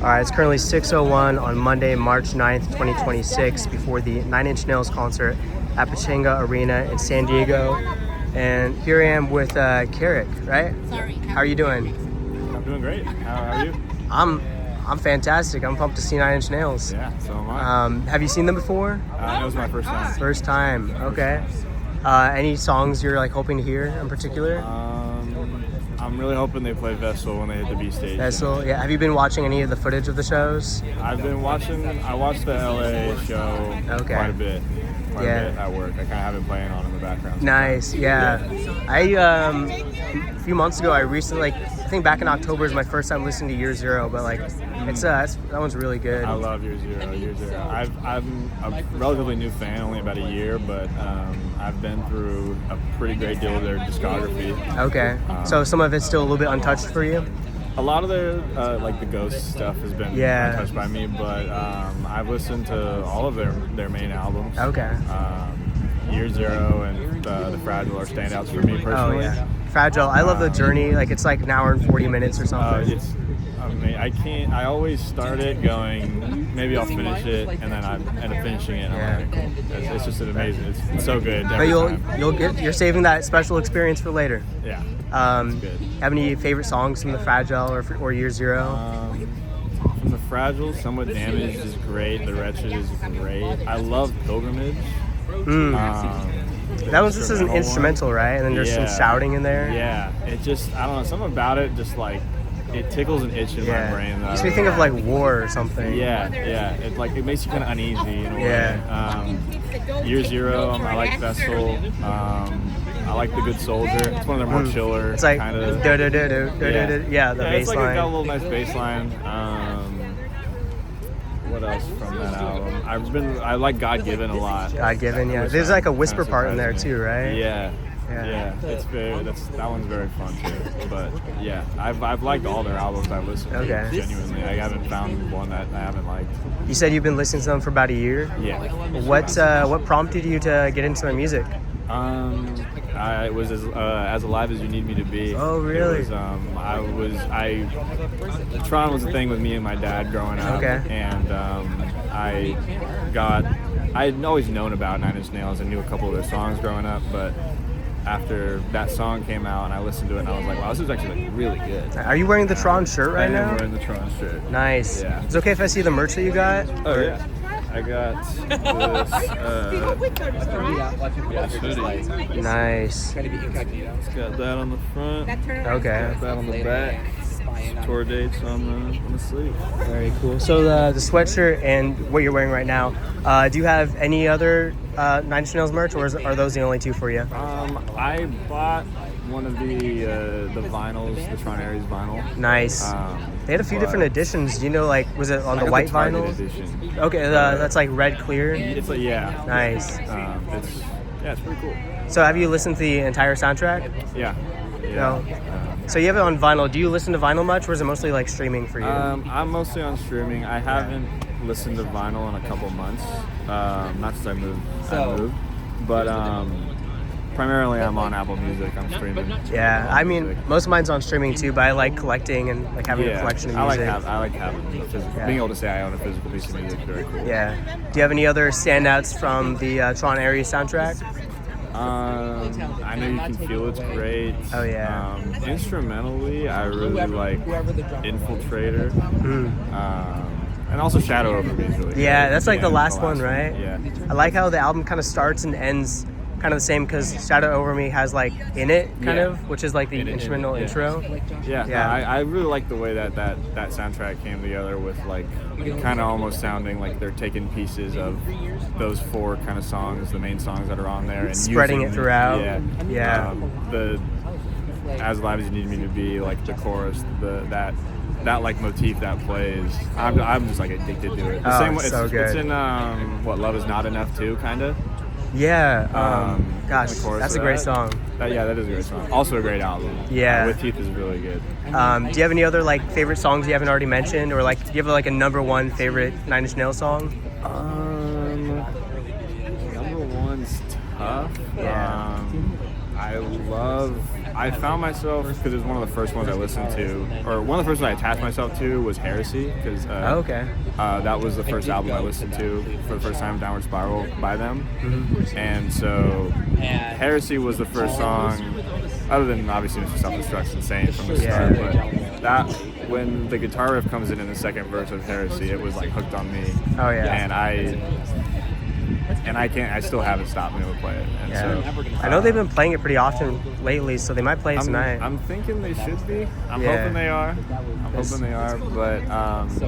All right, it's currently 6:01 on Monday, March 9th, 2026, before the Nine Inch Nails concert at Pechanga Arena in San Diego. And here I am with Kerek, right? Sorry. How are you doing? I'm doing great. How are you? I'm fantastic. I'm pumped to see Nine Inch Nails. Yeah, so am I. Have you seen them before? That was my first time. First time. Okay. Any songs you're like hoping to hear in particular? I'm really hoping they play Vessel when they hit the B stage. Vessel. Yeah. Have you been watching any of the footage of the shows? I've been watching. I watched the LA show quite a bit. Quite a bit at work. I kind of have it playing on in the background. Nice. Yeah. A few months ago, I recently I think back in October is my first time listening to Year Zero, but it's that one's really good. I love Year Zero. Year Zero. I'm a relatively new fan, only about a year, but I've been through a pretty great deal of their discography. Okay. So some of it's still a little bit untouched for you? A lot of their like the Ghost stuff has been untouched by me, but I've listened to all of their main albums. Okay. Year Zero and the Fragile are standouts for me personally. Oh yeah. Fragile. I love the journey. It's like an hour and 40 minutes or something. I always start it going, maybe I'll finish it, and then I end up finishing it. And I'm like, cool. It's just an amazing. It's so good. But you're saving that special experience for later. Yeah. Good. Have any favorite songs from the Fragile or Year Zero? From the Fragile, Somewhat Damaged is great. The Wretched is great. I love Pilgrimage. That was just an instrumental, right? And then there's some shouting in there. Yeah, it just, I don't know, something about it just like, it tickles an itch in my brain. Makes me think of like War or something. Yeah. It makes you kind of uneasy in a way. Year Zero, I like Vessel. I like The Good Soldier. It's one of their more chiller. It's like kind of. The bass it's line. It's got a little nice bass line. What else from that album? I like God Given a lot. God Given, yeah. There's like a whisper part in there too, right? Yeah. It's that one's very fun too. But yeah, I've liked all their albums I've listened to. Genuinely, I haven't found one that I haven't liked. You said you've been listening to them for about a year. Yeah. What prompted you to get into their music? It was as alive as you need me to be. Oh, really? Tron was a thing with me and my dad growing up. Okay. And I had always known about Nine Inch Nails and knew a couple of their songs growing up, but after that song came out and I listened to it and I was like, wow, this is actually really good. Are you wearing the Tron shirt right now? I am wearing the Tron shirt. Nice. Yeah. Is it okay if I see the merch that you got? Oh, yeah. I got this hoodie. Nice. It's got that on the front. Okay. Got that on the back. Tour dates on the sleeve. Very cool. So the sweatshirt and what you're wearing right now, do you have any other Nine Inch Nails merch, or are those the only two for you? I bought one of the vinyls, the Tron Aries vinyl. Nice. They had a few different editions. Do you know, was it on the white vinyl? Edition. Okay, that's like red clear. It's Nice. It's pretty cool. So have you listened to the entire soundtrack? Yeah. No. So you have it on vinyl. Do you listen to vinyl much, or is it mostly like streaming for you? I'm mostly on streaming. I haven't listened to vinyl in a couple months. Not since I moved. But primarily I'm on Apple Music. I'm streaming. Yeah, I mean, most of mine's on streaming too, but I like collecting and like having a collection of music. I like having the physical. Being able to say I own a physical piece of music is very cool. Yeah. Do you have any other standouts from the Tron Aries soundtrack? I Know You Can Feel It's great. Oh yeah. Instrumentally, I really like Infiltrator. And also Shadow Over Me is really good. Yeah, that's like the last one, right? Yeah. I like how the album kind of starts and ends kind of the same, because Shadow Over Me has like In It kind of, which is like the instrumental intro. Yeah. I really like the way that soundtrack came together with like kind of almost sounding like they're taking pieces of those four kind of songs, the main songs that are on there, and spreading it throughout. Yeah. The As Alive as You Need Me to Be, like the chorus, that like motif that plays, I'm just like addicted to it. The same way, so good. It's in Love Is Not Enough too, kind of. Yeah. Gosh, that's a great song. That is a great song. Also a great album. Yeah. With Teeth is really good. Do you have any other like favorite songs you haven't already mentioned, or like do you have like a number one favorite Nine Inch Nails song? Number one's tough. Yeah. I love I found myself, because it was one of the first ones I listened to, or one of the first ones I attached myself to was Heresy, because that was the first album I listened to for the first time, Downward Spiral, by them. Mm-hmm. And so Heresy was the first song, other than obviously Mr. Self-Destruct's insane from the start, but that, when the guitar riff comes in the second verse of Heresy, it was like hooked on me. Oh yeah. And I still haven't stopped being able to play it. And so, I know they've been playing it pretty often lately, so they might play it tonight. I'm thinking they should be. I'm hoping they are. But I'm trying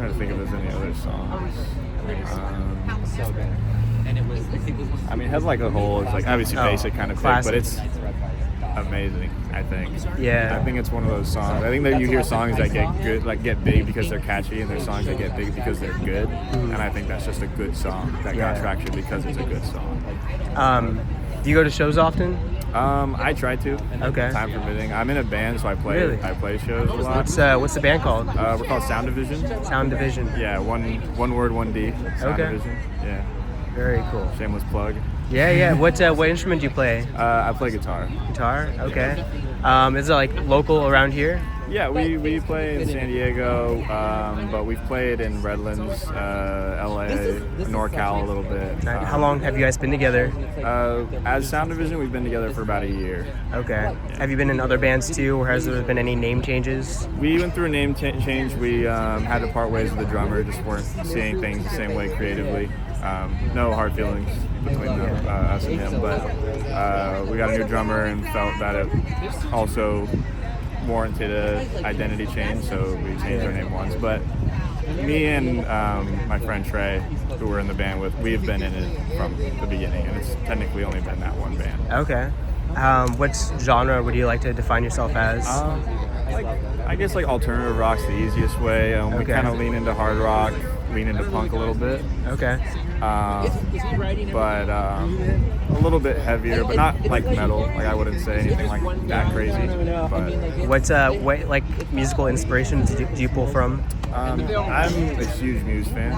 to think if there's any other songs. I mean, it has like a whole, it's like obviously basic kind of thing, but it's amazing, I think. Yeah. I think it's one of those songs. I think that you hear songs that get good, like get big because they're catchy, and there's songs that get big because they're good. And I think that's just a good song that got traction because it's a good song. Do you go to shows often? I try to. Okay. Time permitting. I'm in a band, so I play shows a lot. What's the band called? We're called Sound Division. Sound Division. Yeah, one word, one D. Sound Division. Yeah. Very cool. Shameless plug. Yeah. What instrument do you play? I play guitar. Guitar? Okay. Is it like local around here? Yeah, we play in San Diego, but we've played in Redlands, LA, NorCal a little bit. How long have you guys been together? As Sound Division, we've been together for about a year. Okay. Yeah. Have you been in other bands too, or has there been any name changes? We went through a name change. We had to part ways with the drummer, just weren't seeing things the same way creatively. No hard feelings between us and him, but we got a new drummer and felt that it also warranted a identity change, so we changed our name once. But me and my friend Trey, who we're in the band with, we've been in it from the beginning, and it's technically only been that one band. Okay. What genre would you like to define yourself as? I guess like alternative rock's the easiest way. We kind of lean into hard rock, lean into punk a little bit. Okay. But a little bit heavier, but not like metal. Like I wouldn't say anything like that crazy. But what like musical inspirations do you pull from? I'm a huge Muse fan,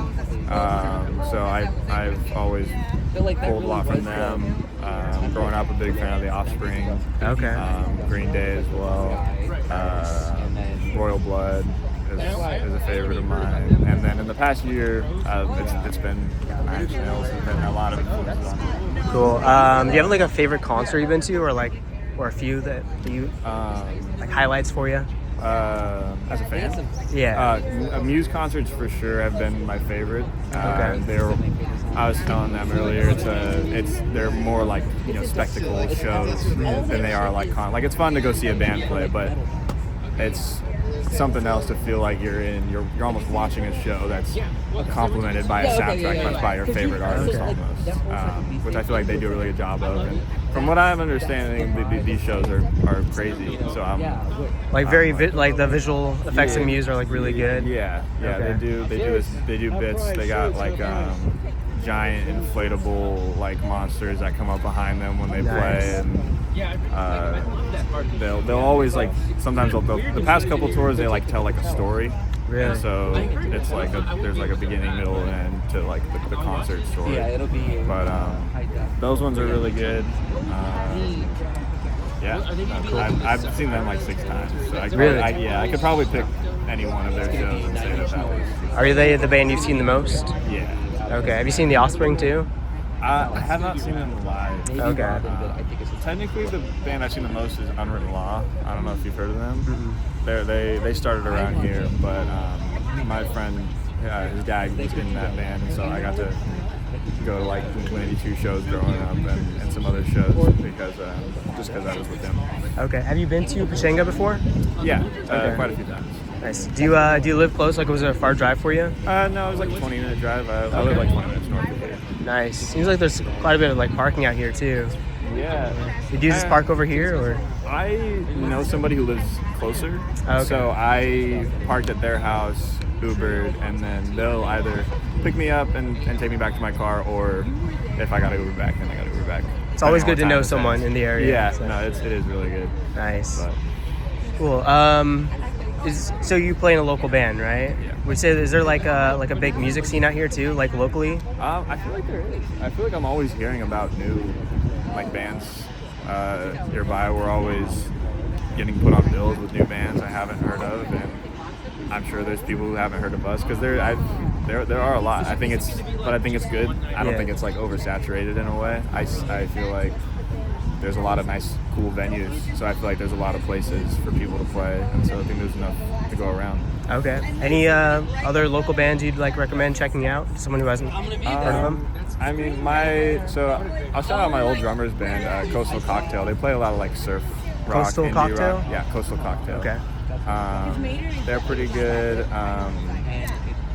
so I've always pulled a lot from them. Growing up, a big fan of The Offspring. Okay. Green Day as well. Royal Blood is a favorite of mine. And then in the past year, it's been Nine Inch Nails. There's been a lot of influences on it. Cool. Do you have like a favorite concert you've been to, or a few that you like highlights for you? As a fan? Yeah. Muse concerts for sure have been my favorite. Okay. I was telling them earlier, they're more like spectacle shows than they are like it's fun to go see a band play, but it's something else to feel like you're almost watching a show that's complemented by a soundtrack by your favorite artist almost, which I feel like they do a really good job of. And from what I'm understanding, these shows are crazy. So I'm like like the visual effects in Muse are like really good. Yeah. Okay. They do bits. They got like giant inflatable like monsters that come up behind them when they play, and they'll always like sometimes the past couple tours they like tell like a story. Really? And so it's like there's like a beginning, middle, and end to like the concert story. Yeah, it'll be. But those ones are really good. I've seen them like 6 times. So I could probably pick any one of their shows and say that was. Are they the band you've seen the most? Yeah. Okay. Have you seen The Offspring too? I have not seen them live. Okay. Technically, the band I've seen the most is Unwritten Law. I don't know if you've heard of them. Mm-hmm. They started around here, but my friend, his dad was in that band, and so I got to go to like Blink-182 shows growing up and some other shows because I was with him. Okay. Have you been to Pechanga before? Yeah, quite a few times. Nice. Do you live close? Like, was it a far drive for you? No, it was like a 20-minute drive. I live like 20 minutes north of here. Nice. Seems like there's quite a bit of like parking out here too. Yeah. Did you just park over here, or? I know somebody who lives closer, okay. So I parked at their house, Ubered, and then they'll either pick me up and take me back to my car, or if I got to Uber back, then I got to Uber back. It's always good to know someone in the area. Yeah, so. No, it is really good. Nice. But. Cool. So you play in a local band, right? Yeah. Would say, is there like a big music scene out here too, like locally? I feel like there is. I feel like I'm always hearing about new like bands nearby. We're always getting put on bills with new bands I haven't heard of, and I'm sure there's people who haven't heard of us because there are a lot. I think it's good. I don't think it's like oversaturated in a way. I feel like there's a lot of nice, cool venues. So I feel like there's a lot of places for people to play, and so I think there's enough to go around. Okay. Any other local bands you'd like recommend checking out? Someone who hasn't heard of them? I mean, I'll shout out my old drummer's band, Coastal Cocktail. They play a lot of like surf rock, Coastal indie Cocktail? rock. Yeah, Coastal Cocktail. Okay. They're pretty good.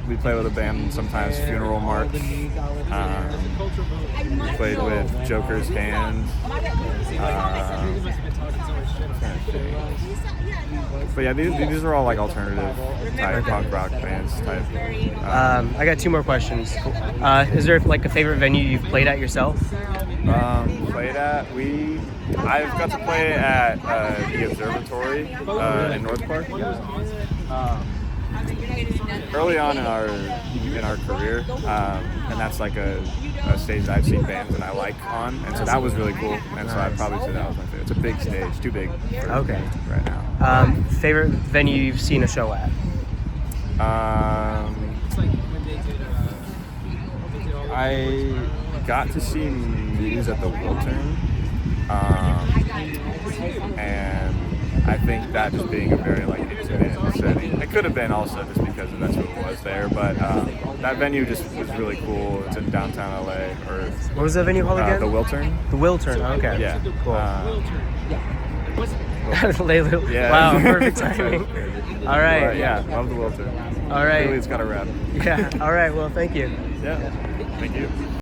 We play with a band sometimes, Funeral March. We played with Joker's Hand. But yeah, these are all like alternative type punk rock bands type. I got 2 more questions. Is there like a favorite venue you've played at yourself? I've got to play at the Observatory in North Park. Early on in our career, and that's like a stage that I've seen bands that I like on, and so that was really cool. And so I'd probably say that was my favorite. It's a big stage, too big for me right now. Favorite venue you've seen a show at? I got to see Muse at the Wiltern, and I think that just being a very like intimate setting. It could have been also just because that's who it was there, but that venue just was really cool. It's in downtown LA. What was that venue called again? The Wiltern. The Wiltern. Okay. Yeah. Cool. Yeah. Wow, perfect timing. All right. Yeah, love the Wiltern. All right. Really, it's got a wrap. Yeah. All right. Well, thank you. Yeah. Thank you.